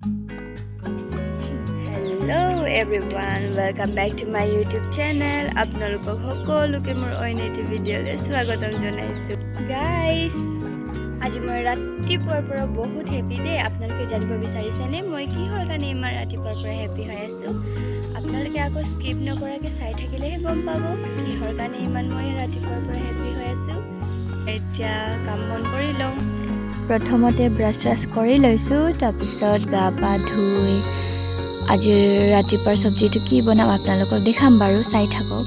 Hello everyone, welcome back to my YouTube channel. আপোনালোকক সকলোকে মোৰ অইন এটি ভিডিঅ'লৈ স্বাগতম জনাইছোঁ। Guys, আজি মই ৰাতিপুৱাৰ পৰা বহুত হেপী দেই। আপোনালোকে জানিব বিচাৰিছেনে মই কিহৰ কাৰণে ইমান ৰাতিপুৱাৰ পৰা হেপী হৈ আছোঁ? আপোনালোকে আকৌ স্কিপ নকৰাকৈ চাই থাকিলেহে গম পাব কিহৰ কাৰণে ইমান মই ৰাতিপুৱাৰ পৰা হেপী হৈ আছোঁ। এতিয়া কাম বন কৰি লওঁ। প্ৰথমতে ব্ৰাছ কৰি লৈছোঁ, তাৰপিছত গা পা ধুই আজি ৰাতিপুৱাৰ চব্জিটো কি বনাম আপোনালোকক দেখাম বাৰু, চাই থাকক।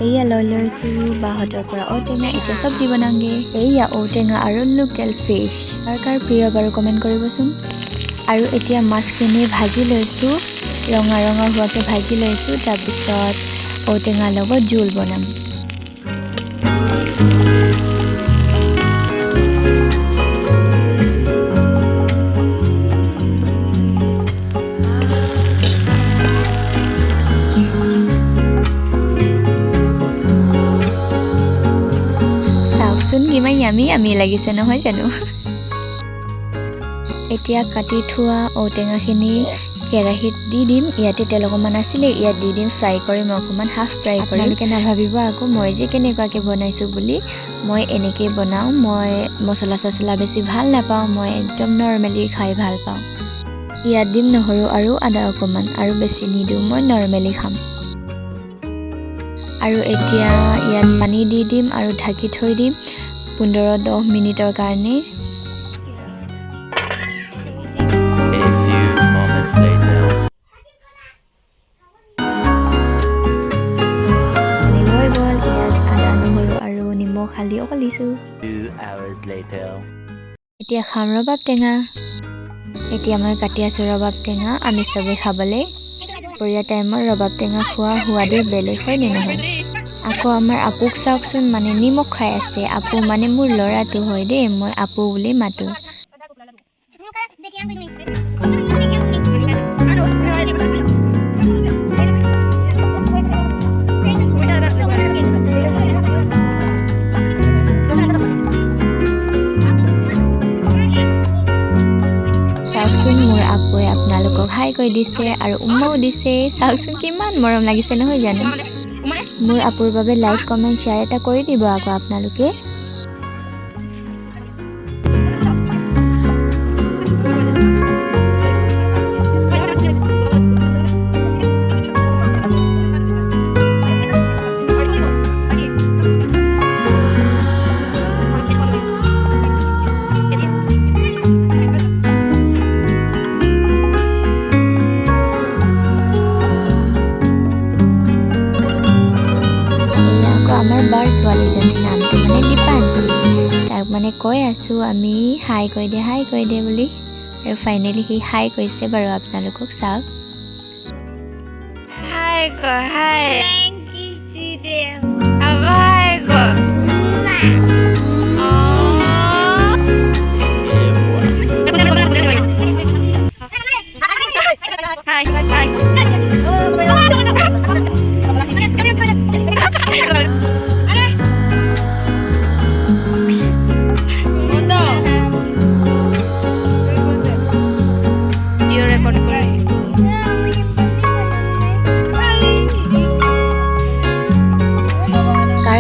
এয়া লৈ লৈছোঁ বাহঁতৰ পৰা ঔটেঙা, এতিয়া চব্জি বনাওঁগে। এয়া ঔটেঙা আৰু লোকেল ফিছ। কাৰ প্ৰিয় বাৰু কমেণ্ট কৰিবচোন। আৰু এতিয়া মাছখিনি ভাজি লৈছোঁ, ৰঙা হোৱাকৈ ভাজি লৈছোঁ, তাৰপিছত ঔটেঙাৰ লগত জোল বনাম। চাওকচোন কিমান য়ামি লাগিছে নহয় জানো। এতিয়া কাটি থোৱা ঔটেঙাখিনি কেৰাহীত দি দিম। ইয়াতে তেল অকণমান আছিলে, ইয়াত দি দিম, ফ্ৰাই কৰিম, অকণমান হাফ ফ্ৰাই কৰিম। আপোনালোকে নাভাবিব আকৌ মই যে কেনেকুৱাকৈ বনাইছোঁ বুলি। মই এনেকৈয়ে বনাওঁ, মই মছলা বেছি ভাল নাপাওঁ, মই একদম নৰ্মেলি খাই ভাল পাওঁ। ইয়াত দিম নহৰু আৰু আদা অকণমান, আৰু বেছি নিদিওঁ, মই নৰ্মেলি খাম। আৰু এতিয়া ইয়াত পানী দি দিম আৰু ঢাকি থৈ দিম 15-10 মিনিটৰ কাৰণে। হালধি অকল দিছোঁ। এতিয়া খাম ৰবাব টেঙা। এতিয়া মই কাটি আছোঁ ৰবাব টেঙা, আমি চবেই খাবলৈ। দুপৰীয়া টাইমত ৰবাব টেঙা খোৱা সোৱাদেই বেলেগ, হয় নে নহয়? আকৌ আমাৰ আপুক চাওকচোন, মানে নিমখ খাই আছে। আপু মানে মোৰ ল'ৰাটো হয় দেই, মই আপু বুলি মাতোঁ। চাওকচোন মোৰ আপুৱে আপোনালোকক হাই কৈ দিছে আৰু উম্মাও দিছে। চাওকচোন কিমান মৰম লাগিছে নহয় জানো। মোৰ আপুৰ বাবে লাইক কমেণ্ট শ্বেয়াৰ এটা কৰি দিব আকৌ আপোনালোকে। আমাৰ বাৰ ছোৱালীজনীৰ নামটো মানে দীপাঞ্চি। তাক মানে কৈ আছোঁ আমি হাই কৈ দে বুলি, আৰু ফাইনেলি সি হাই কৈছে বাৰু, আপোনালোকক চাওক।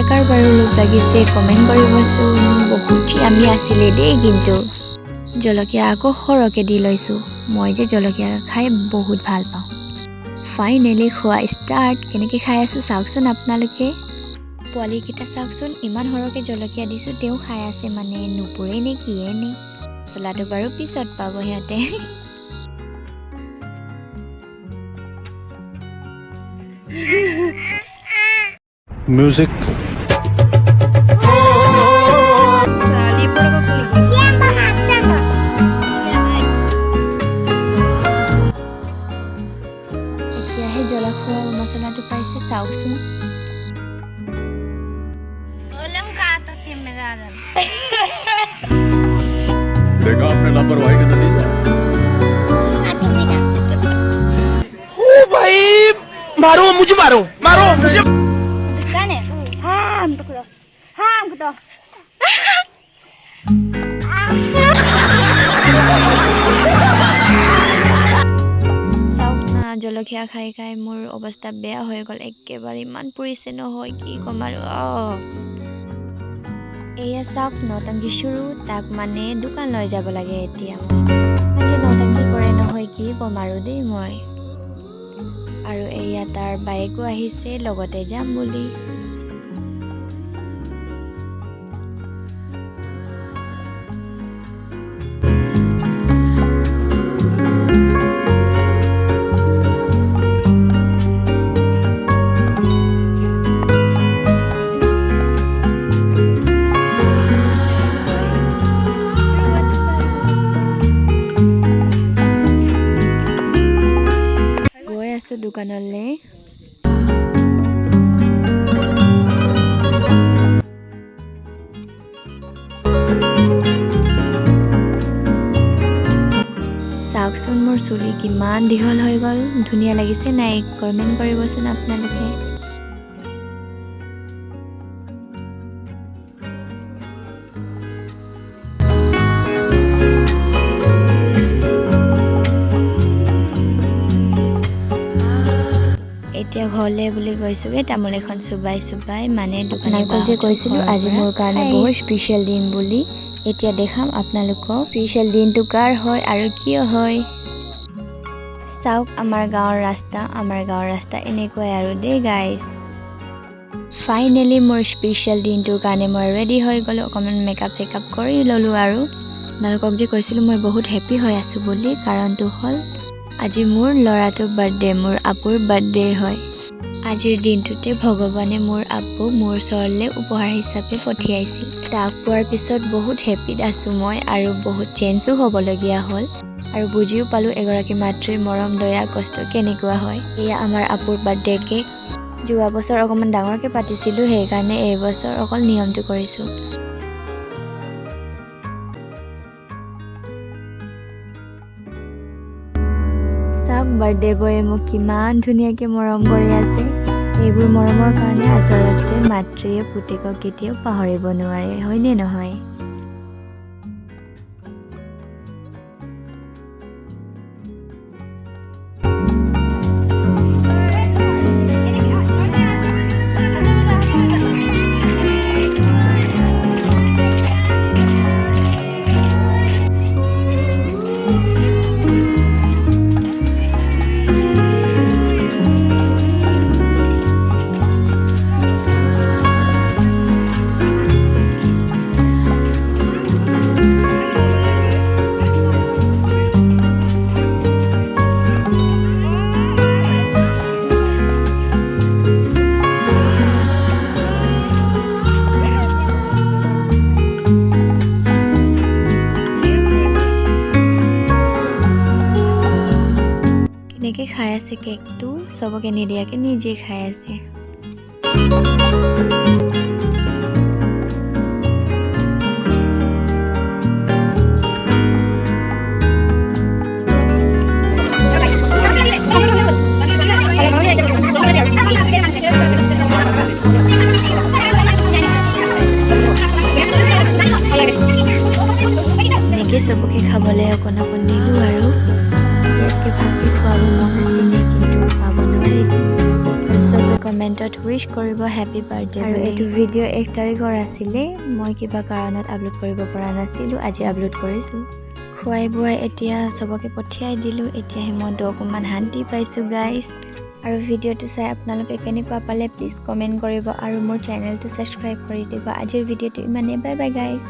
কাৰ বাৰু লোভ লাগিছে কমেণ্ট কৰিবচোন। বহুত আমি আছিলে দেই, কিন্তু জলকীয়া আকৌ সৰহকৈ দি লৈছোঁ। মই যে জলকীয়া খাই বহুত ভাল পাওঁ। ফাইনেলি খোৱা ষ্টাৰ্ট। কেনেকৈ খাই আছোঁ চাওকচোন আপোনালোকে। পোৱালীকেইটা চাওকচোন, ইমান সৰহকৈ জলকীয়া দিছোঁ, তেওঁ খাই আছে, মানে নুপুৰে নে কিয়ে নে। মছলাটো বাৰু পিছত পাব সিহঁতে। Music. এতিয়াহে জলকীয়া মছলাটো পাইছে চাওকচোন। देखा आपने लापरवाही का नतीजा ओ भाई मारो मुझे Kan ya? Ham tuh kudo. Ham kudo. চাওক না জলকীয়া খাই খাই মোৰ অৱস্থা বেয়া হৈ গ'ল একেবাৰে ইমান পুৰিছে নহয় কি ক'ম আৰু এয়া চাওক নতংকি চুৰু তাক মানে দোকান লৈ যাব লাগে এতিয়া মই নতংকি কৰে নহয় কি ক'ম আৰু দেই মই আৰু এয়া তাৰ বাইকো আহিছে লগতে যাম বুলি গৈ আছো দোকানলৈ চাওকচোন মোৰ চুলি কিমান দীঘল হৈ গ'ল ধুনীয়া লাগিছে নাই কমেণ্ট কৰিবচোন আপোনালোকে এতিয়া ঘৰলে বুলি গৈছোগে তামোল এখন চুবাই মানে দোকানৰ যে কৈছিলোঁ আজি মোৰ কাৰণে বহুত স্পেচিয়েল দিন বুলি এতিয়া দেখাম আপোনালোকক স্পেচিয়েল দিনটো কাৰ হয় আৰু কিয় হয় চাওক আমাৰ গাঁৱৰ ৰাস্তা এনেকুৱাই আৰু দেই গাইজ ফাইনেলি মোৰ স্পেচিয়েল দিনটোৰ কাৰণে মই ৰেডি হৈ গ'লোঁ অকণমান মেকআপ কৰি ল'লোঁ আৰু আপোনালোকক যে কৈছিলোঁ মই বহুত হেপ্পী হৈ আছোঁ বুলি কাৰণটো হ'ল আজি মোৰ ল'ৰাটোৰ বাৰ্থডে মোৰ আপুৰ বাৰ্থডে হয় আজিৰ দিনটোতে ভগৱানে মোৰ আপুক মোৰ ওচৰলৈ উপহাৰ হিচাপে পঠিয়াইছিল তাক পোৱাৰ পিছত বহুত হেপ্পীত আছোঁ মই আৰু বহুত চেঞ্জো হ'বলগীয়া হ'ল আৰু বুজিও পালোঁ এগৰাকী মাতৃৰ মৰম দয়া কষ্ট কেনেকুৱা হয় এয়া আমাৰ আপুৰ বাৰ্থডে কেক যোৱা বছৰ অকণমান ডাঙৰকৈ পাতিছিলোঁ সেইকাৰণে এইবছৰ অকল নিয়মটো কৰিছোঁ চাওক বাৰ্থডে বয়ে মোক কিমান ধুনীয়াকৈ মৰম কৰি আছে এইবোৰ মৰমৰ কাৰণে আচলতে মাতৃয়ে পুতেকক কেতিয়াও পাহৰিব নোৱাৰে হয়নে নহয় কেনেকৈ খাই আছে কেকটো চবকে নিদিয়াকৈ নিজে খাই আছে এনেকৈ চবকে খাবলৈ অকণ দিলোঁ আৰু ইয়াতকৈ ভালকৈ খুৱাব মন আছিলে কিন্তু খুৱাব নোৱাৰিলোঁ চবে কমেণ্টত উইচ কৰিব হেপী বাৰ্থডে আৰু এইটো ভিডিঅ' 1 তাৰিখৰ আছিলে মই কিবা কাৰণত আপলোড কৰিব পৰা নাছিলোঁ আজি আপলোড কৰিছোঁ খুৱাই বোৱাই এতিয়া চবকে পঠিয়াই দিলোঁ এতিয়াহে মনটো অকণমান শান্তি পাইছোঁ গাইজ আৰু ভিডিঅ'টো চাই আপোনালোকে কেনেকুৱা পালে প্লিজ কমেণ্ট কৰিব আৰু মোৰ চেনেলটো ছাবস্ক্ৰাইব কৰি দিব আজিৰ ভিডিঅ'টো ইমানেই বাই বাই গাইজ